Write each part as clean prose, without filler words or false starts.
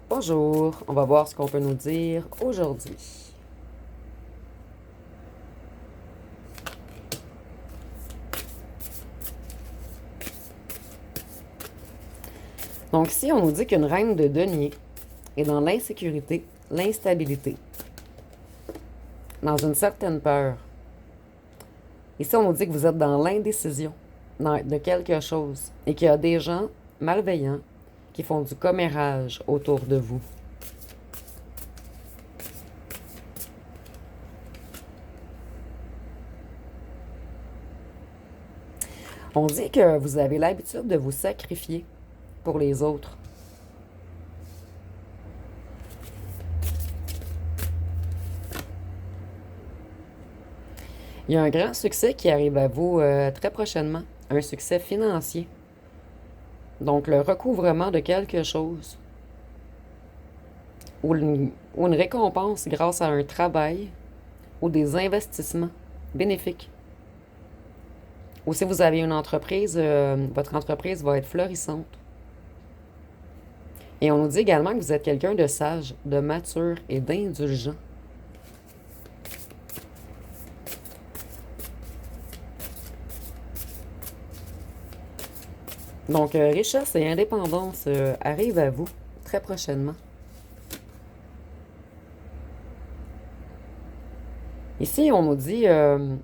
Bonjour, on va voir ce qu'on peut nous dire aujourd'hui. Donc ici, on nous dit qu'une reine de denier est dans l'insécurité, l'instabilité, dans une certaine peur. Ici, on nous dit que vous êtes dans l'indécision de quelque chose et qu'il y a des gens malveillants qui font du commérage autour de vous. On dit que vous avez l'habitude de vous sacrifier pour les autres. Il y a un grand succès qui arrive à vous très prochainement, un succès financier. Donc le recouvrement de quelque chose ou une récompense grâce à un travail ou des investissements bénéfiques. Ou si vous avez une entreprise, votre entreprise va être florissante. Et on nous dit également que vous êtes quelqu'un de sage, de mature et d'indulgent. Donc, richesse et indépendance arrivent à vous très prochainement. Ici, on nous dit que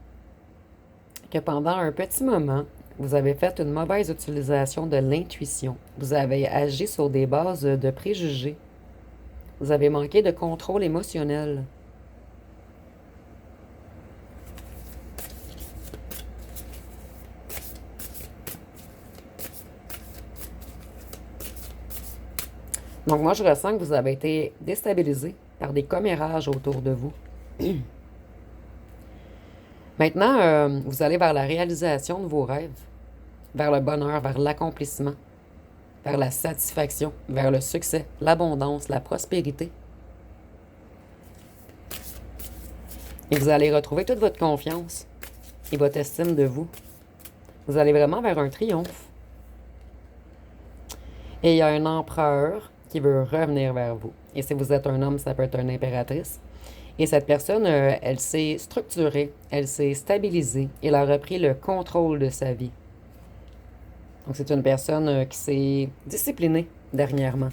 pendant un petit moment, vous avez fait une mauvaise utilisation de l'intuition. Vous avez agi sur des bases de préjugés. Vous avez manqué de contrôle émotionnel. Donc moi, je ressens que vous avez été déstabilisé par des commérages autour de vous. Maintenant, vous allez vers la réalisation de vos rêves, vers le bonheur, vers l'accomplissement, vers la satisfaction, vers le succès, l'abondance, la prospérité. Et vous allez retrouver toute votre confiance et votre estime de vous. Vous allez vraiment vers un triomphe. Et il y a un empereur qui veut revenir vers vous. Et si vous êtes un homme, ça peut être une impératrice. Et cette personne, elle s'est structurée, elle s'est stabilisée, elle a repris le contrôle de sa vie. Donc c'est une personne qui s'est disciplinée dernièrement.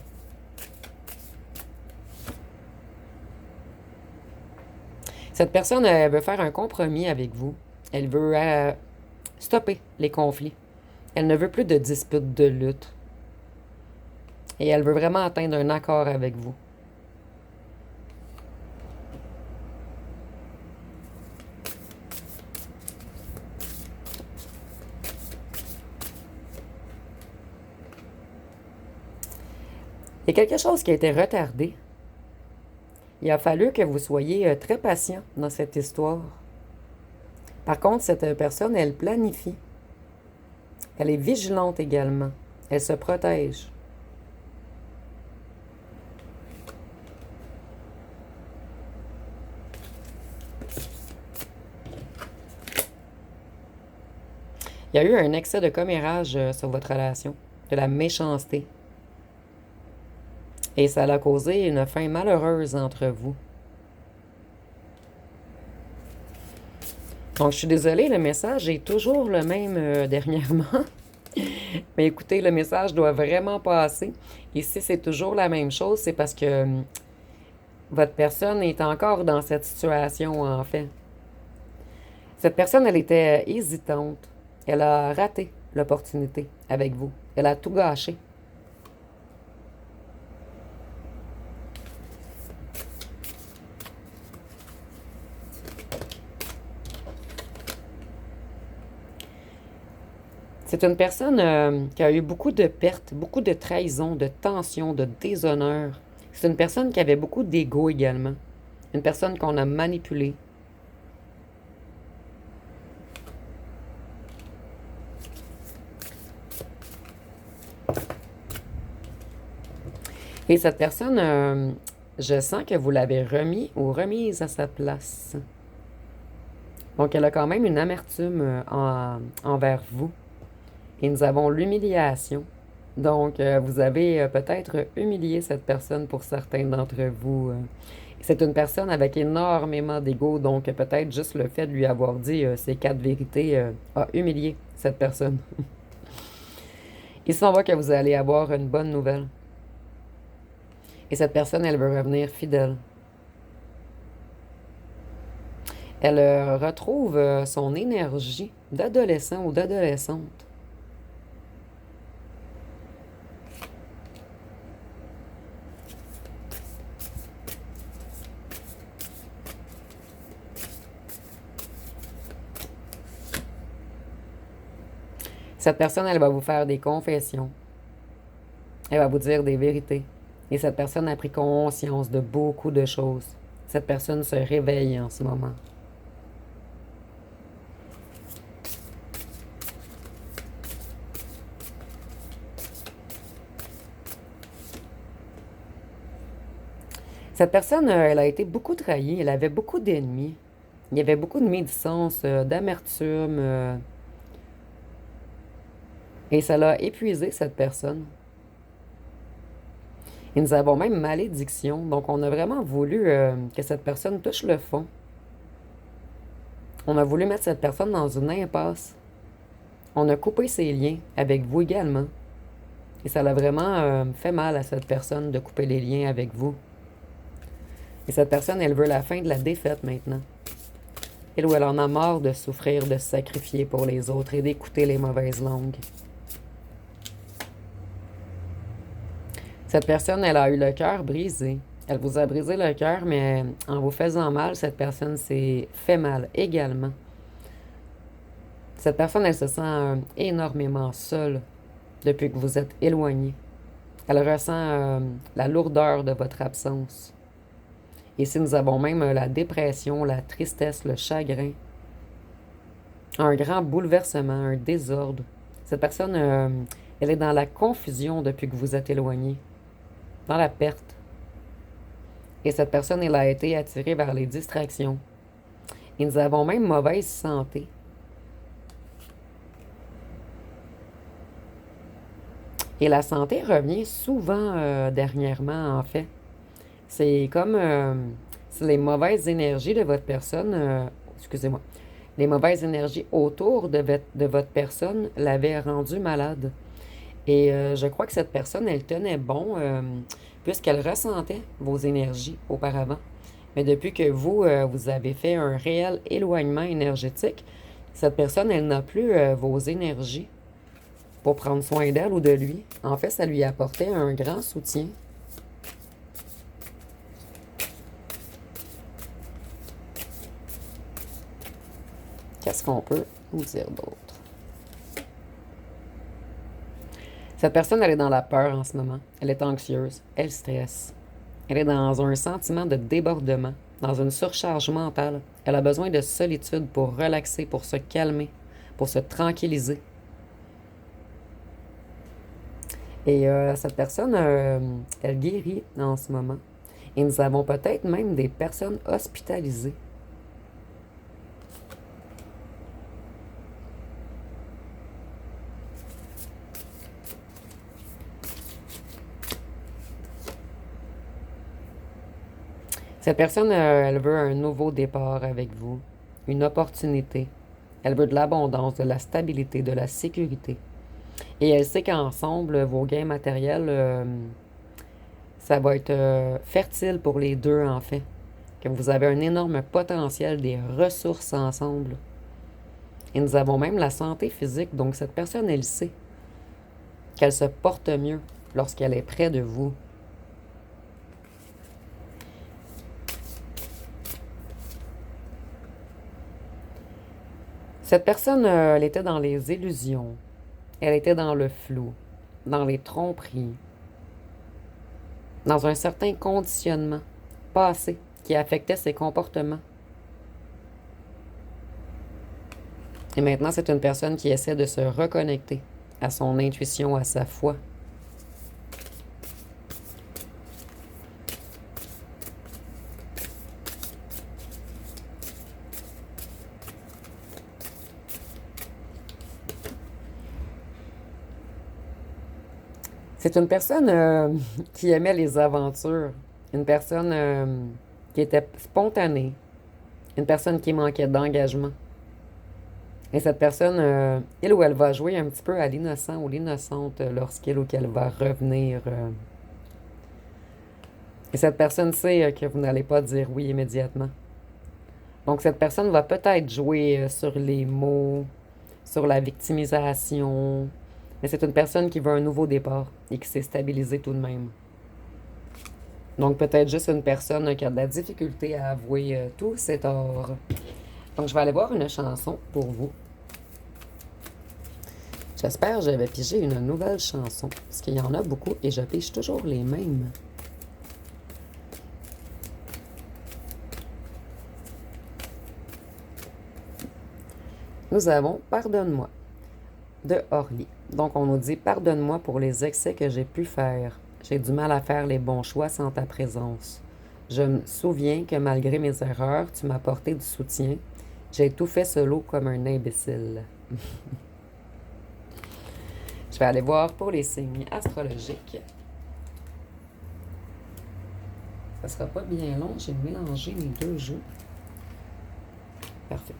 Cette personne, elle veut faire un compromis avec vous. Elle veut stopper les conflits. Elle ne veut plus de disputes, de luttes. Et elle veut vraiment atteindre un accord avec vous. Il y a quelque chose qui a été retardé. Il a fallu que vous soyez très patient dans cette histoire. Par contre, cette personne, elle planifie. Elle est vigilante également. Elle se protège. Il y a eu un excès de commérage sur votre relation, de la méchanceté. Et ça a causé une fin malheureuse entre vous. Donc, je suis désolée, le message est toujours le même dernièrement. Mais écoutez, le message doit vraiment passer. Et si c'est toujours la même chose, c'est parce que votre personne est encore dans cette situation, en fait. Cette personne, elle était hésitante. Elle a raté l'opportunité avec vous. Elle a tout gâché. C'est une personne qui a eu beaucoup de pertes, beaucoup de trahisons, de tensions, de déshonneur. C'est une personne qui avait beaucoup d'ego également. Une personne qu'on a manipulée. Et cette personne, je sens que vous l'avez remis ou remise à sa place. Donc, elle a quand même une amertume envers vous. Et nous avons l'humiliation Donc, vous avez peut-être humilié cette personne pour certains d'entre vous. C'est une personne avec énormément d'ego, donc peut-être juste le fait de lui avoir dit ces quatre vérités a humilié cette personne. Il s'en va que vous allez avoir une bonne nouvelle. Et cette personne, elle veut revenir fidèle. Elle retrouve son énergie d'adolescent ou d'adolescente. Cette personne, elle va vous faire des confessions. Elle va vous dire des vérités. Et cette personne a pris conscience de beaucoup de choses. Cette personne se réveille en ce moment. Cette personne, elle a été beaucoup trahie. Elle avait beaucoup d'ennemis. Il y avait beaucoup de médisance, d'amertume. Et ça l'a épuisé, cette personne. Et nous avons même malédiction. Donc, on a vraiment voulu que cette personne touche le fond. On a voulu mettre cette personne dans une impasse. On a coupé ses liens avec vous également. Et ça l'a vraiment fait mal à cette personne de couper les liens avec vous. Et cette personne, elle veut la fin de la défaite maintenant. Elle ou elle en a marre de souffrir, de se sacrifier pour les autres et d'écouter les mauvaises langues. Cette personne, elle a eu le cœur brisé. Elle vous a brisé le cœur, mais en vous faisant mal, cette personne s'est fait mal également. Cette personne, elle se sent énormément seule depuis que vous êtes éloigné. Elle ressent la lourdeur de votre absence. Ici, nous avons même la dépression, la tristesse, le chagrin, un grand bouleversement, un désordre. Cette personne, elle est dans la confusion depuis que vous êtes éloigné, dans la perte. Et cette personne, elle a été attirée vers les distractions. Et nous avons même mauvaise santé. Et la santé revient souvent dernièrement, en fait. C'est comme si les mauvaises énergies de votre personne, excusez-moi, les mauvaises énergies autour de votre personne l'avaient rendu malade. Et je crois que cette personne, elle tenait bon puisqu'elle ressentait vos énergies auparavant. Mais depuis que vous, vous avez fait un réel éloignement énergétique, cette personne, elle n'a plus vos énergies pour prendre soin d'elle ou de lui. En fait, ça lui apportait un grand soutien. Qu'est-ce qu'on peut vous dire d'autre? Cette personne, elle est dans la peur en ce moment. Elle est anxieuse. Elle stresse. Elle est dans un sentiment de débordement, dans une surcharge mentale. Elle a besoin de solitude pour relaxer, pour se calmer, pour se tranquilliser. Et cette personne, elle guérit en ce moment. Et nous avons peut-être même des personnes hospitalisées. Cette personne, elle veut un nouveau départ avec vous, une opportunité. Elle veut de l'abondance, de la stabilité, de la sécurité. Et elle sait qu'ensemble, vos gains matériels, ça va être fertile pour les deux, en fait. Que vous avez un énorme potentiel, des ressources ensemble. Et nous avons même la santé physique. Donc, cette personne, elle sait qu'elle se porte mieux lorsqu'elle est près de vous. Cette personne, elle était dans les illusions. Elle était dans le flou, dans les tromperies, dans un certain conditionnement passé qui affectait ses comportements. Et maintenant, c'est une personne qui essaie de se reconnecter à son intuition, à sa foi. C'est une personne qui aimait les aventures, une personne qui était spontanée, une personne qui manquait d'engagement. Et cette personne, il ou elle va jouer un petit peu à l'innocent ou l'innocente lorsqu'il ou qu'elle va revenir. Et cette personne sait que vous n'allez pas dire oui immédiatement. Donc cette personne va peut-être jouer sur les mots, sur la victimisation, mais c'est une personne qui veut un nouveau départ et qui s'est stabilisée tout de même. Donc peut-être juste une personne qui a de la difficulté à avouer tous ses torts. Donc je vais aller voir une chanson pour vous. J'espère que j'avais pigé une nouvelle chanson, parce qu'il y en a beaucoup et je pige toujours les mêmes. Nous avons Pardonne-moi de Orly. Donc, on nous dit Pardonne-moi pour les excès que j'ai pu faire. J'ai du mal à faire les bons choix sans ta présence. Je me souviens que malgré mes erreurs, tu m'as apporté du soutien. J'ai tout fait solo comme un imbécile. Je vais aller voir pour les signes astrologiques. Ça sera pas bien long, j'ai mélangé mes deux jeux. Parfait.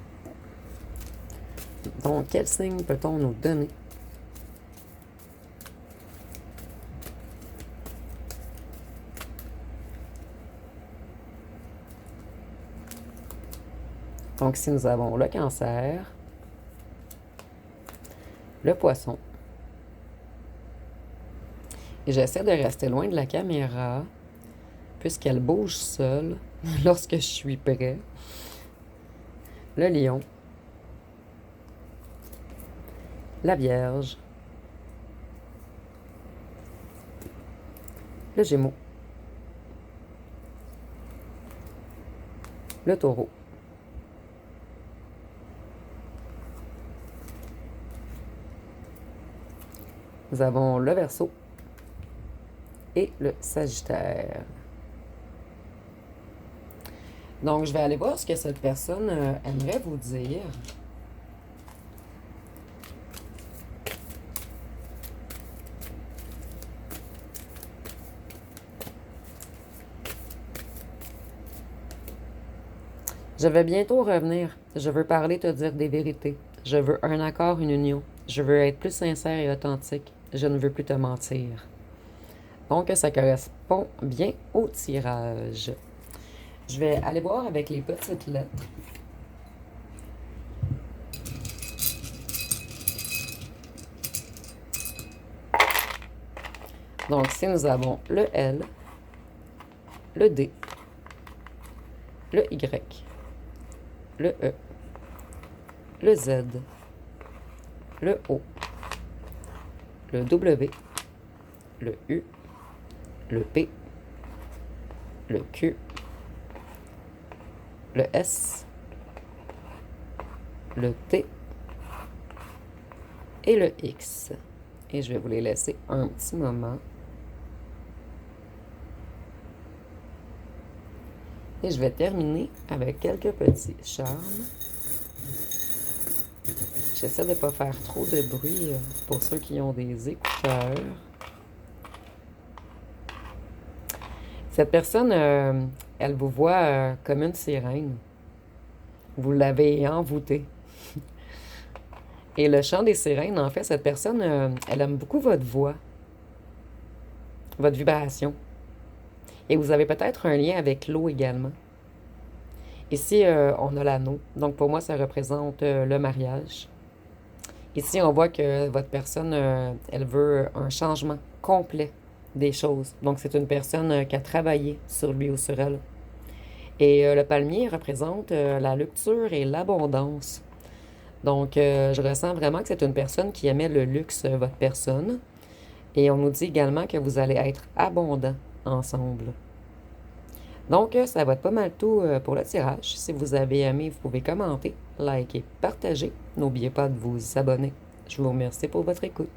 Donc, quel signe peut-on nous donner? Donc, si nous avons le Cancer, le Poisson, et j'essaie de rester loin de la caméra, puisqu'elle bouge seule lorsque je suis prêt, le Lion, la Vierge, le Gémeaux, le Taureau, nous avons le Verseau et le Sagittaire. Donc, je vais aller voir ce que cette personne aimerait vous dire. Je vais bientôt revenir. Je veux parler, te dire des vérités. Je veux un accord, une union. Je veux être plus sincère et authentique. Je ne veux plus te mentir. Donc, ça correspond bien au tirage. Je vais aller voir avec les petites lettres. Donc, si nous avons le L, le D, le Y, le E, le Z, le O, le W, le U, le P, le Q, le S, le T et le X. Et je vais vous les laisser un petit moment. Et je vais terminer avec quelques petits charmes. J'essaie de ne pas faire trop de bruit pour ceux qui ont des écouteurs. Cette personne, elle vous voit comme une sirène. Vous l'avez envoûtée. Et le chant des sirènes, en fait, cette personne, elle aime beaucoup votre voix, votre vibration. Et vous avez peut-être un lien avec l'eau également. Ici, on a l'anneau. Donc, pour moi, ça représente le mariage. Ici, on voit que votre personne, elle veut un changement complet des choses. Donc, c'est une personne qui a travaillé sur lui ou sur elle. Et le palmier représente la rupture et l'abondance. Donc, je ressens vraiment que c'est une personne qui aimait le luxe, votre personne. Et on nous dit également que vous allez être abondants ensemble. Donc, ça va être pas mal tout pour le tirage. Si vous avez aimé, vous pouvez commenter, liker, partager. N'oubliez pas de vous abonner. Je vous remercie pour votre écoute.